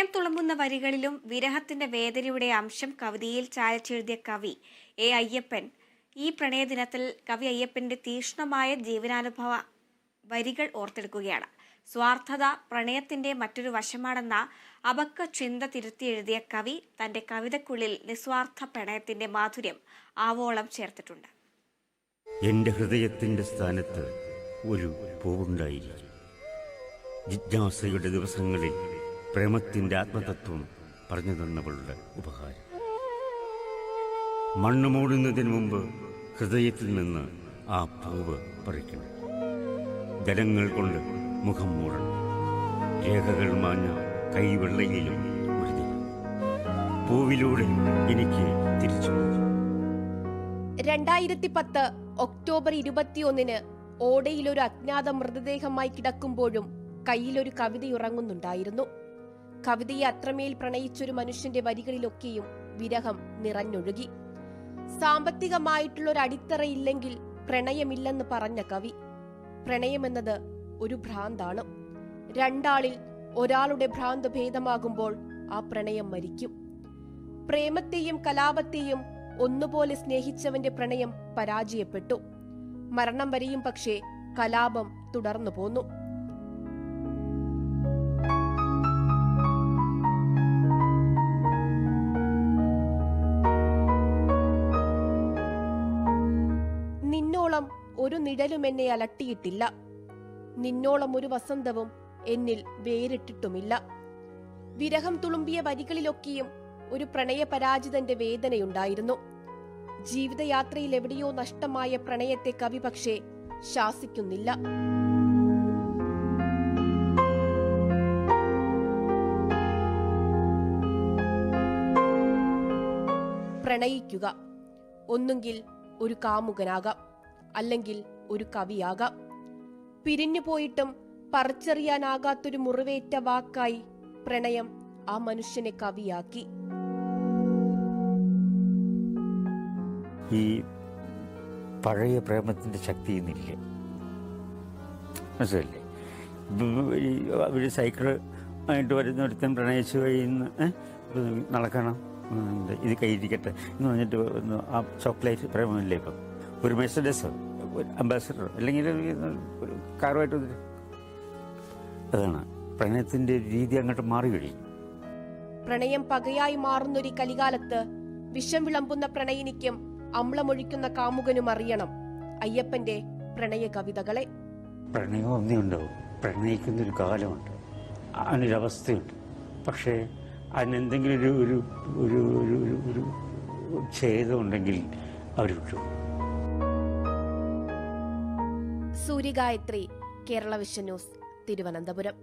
പ്രണയം തുളുമ്പുന്ന വരികളിലും വിരഹത്തിന്റെ വേദനയുടെ അംശം കവിതയിൽ ചായച്ചെഴുതിയ കവി എ അയ്യപ്പൻ ഈ പ്രണയദിനത്തിൽ കവി അയ്യപ്പന്റെ തീക്ഷ്ണമായ ജീവനാനുഭവ വരികൾ ഓർത്തെടുക്കുകയാണ്. സ്വാർത്ഥത പ്രണയത്തിന്റെ മറ്റൊരു വശമാണെന്ന അപക്വ ചിന്ത തിരുത്തി എഴുതിയ കവി തന്റെ കവിതയ്ക്കുള്ളിൽ നിസ്വാർത്ഥ പ്രണയത്തിന്റെ മാധുര്യം ആവോളം ചേർത്തിട്ടുണ്ട്. എന്റെ ഹൃദയത്തിന്റെ സ്ഥാനത്ത് ഒരു പൂവുണ്ടായിരിക്കും. ജിജ്ഞാസയുടെ ദിവസങ്ങളിൽ പ്രേമത്തിന്റെ ആത്മതത്വം പറഞ്ഞു തന്നവളുടെ ഉപകാരം. മണ്ണ് മൂടുന്നതിന് മുമ്പ് ഹൃദയത്തിൽ നിന്ന് ആ പൂവ് പറിക്കണം. ജലങ്ങൾ കൊണ്ട് മുഖം മൂടണം. രേഖകൾ മാഞ്ഞ കൈവെള്ളയിലും ഒരു ദിനം പൂവിലൂടെ എനിക്ക് തിരിച്ചു. 2010 ഒക്ടോബർ 21 ഓടയിലൊരു അജ്ഞാത മൃതദേഹമായി കിടക്കുമ്പോഴും കയ്യിലൊരു കവിതയുറങ്ങുന്നുണ്ടായിരുന്നു. കവിതയെ അത്രമേൽ പ്രണയിച്ചൊരു മനുഷ്യന്റെ വരികളിലൊക്കെയും വിരഹം നിറഞ്ഞൊഴുകി. സാമ്പത്തികമായിട്ടുള്ളൊരു അടിത്തറയില്ലെങ്കിൽ പ്രണയമില്ലെന്ന് പറഞ്ഞ കവി, പ്രണയമെന്നത് ഒരു ഭ്രാന്താണ്. രണ്ടാളിൽ ഒരാളുടെ ഭ്രാന്ത് ഭേദമാകുമ്പോൾ ആ പ്രണയം മരിക്കും. പ്രേമത്തെയും കലാപത്തെയും ഒന്നുപോലെ സ്നേഹിച്ചവന്റെ പ്രണയം പരാജയപ്പെട്ടു. മരണം വരെയും പക്ഷേ കലാപം തുടർന്നു പോന്നു. നിന്നോളം ഒരു നിഴലും എന്നെ അലട്ടിയിട്ടില്ല, നിന്നോളം ഒരു വസന്തവും എന്നിൽ വേറിട്ടിട്ടുമില്ല. വിരഹം തുളുമ്പിയ വരികളിലൊക്കെയും ഒരു പ്രണയപരാജിതന്റെ വേദനയുണ്ടായിരുന്നു. ജീവിതയാത്രയിൽ എവിടെയോ നഷ്ടമായ പ്രണയത്തെ കവി പക്ഷേ ശാസിക്കുന്നില്ല. പ്രണയിക്കുക, ഒന്നുകിൽ ഒരു കാമുകനാകാം, അല്ലെങ്കിൽ ഒരു കവിയാകാം. പിരിഞ്ഞു പോയിട്ടും പറിച്ചറിയാനാകാത്തൊരു മുറിവേറ്റ വാക്കായി പ്രണയം ആ മനുഷ്യനെ കവിയാക്കി. ഈ പഴയ പ്രേമത്തിന്റെ ശക്തി ഇന്നില്ല, മനസ്സിലല്ലേ? ഒരു സൈക്കിള് ആയിട്ട് വരുന്നൊരുത്തൻ പ്രണയിച്ചു കഴിയുന്ന നടക്കണം, ഇത് കയ്യിരിക്കട്ടെ എന്ന് പറഞ്ഞിട്ട് ആ ചോക്ലേറ്റ് പ്രേമമില്ലേ? ഇപ്പം ഒരു മെഴ്സഡസ്, ഒരു അംബാസഡർ, അല്ലെങ്കിൽ ഒരു കാറുമായിട്ട് അതാണ് പ്രണയത്തിന്റെ രീതി അങ്ങോട്ട് മാറി കഴിയും. പ്രണയം പകയായി മാറുന്നൊരു കലികാലത്ത് വിഷം വിളമ്പുന്ന പ്രണയിനിക്കും അമ്ലമൊഴിക്കുന്ന കാമുകനും അറിയണം അയ്യപ്പന്റെ പ്രണയ കവിതകളെ. പ്രണയം ഒന്നേ ഉണ്ടാവും, പ്രണയിക്കുന്നൊരു കാലമുണ്ട്, അതിനൊരവസ്ഥയുണ്ട്. പക്ഷേ അതിനെന്തെങ്കിലും ഒരു ഒരു ഒരു ഒരു ഛേദമുണ്ടെങ്കിൽ അവർ വിട്ടു. Suryagayathri, Kerala vision news, Thiruvananthapuram.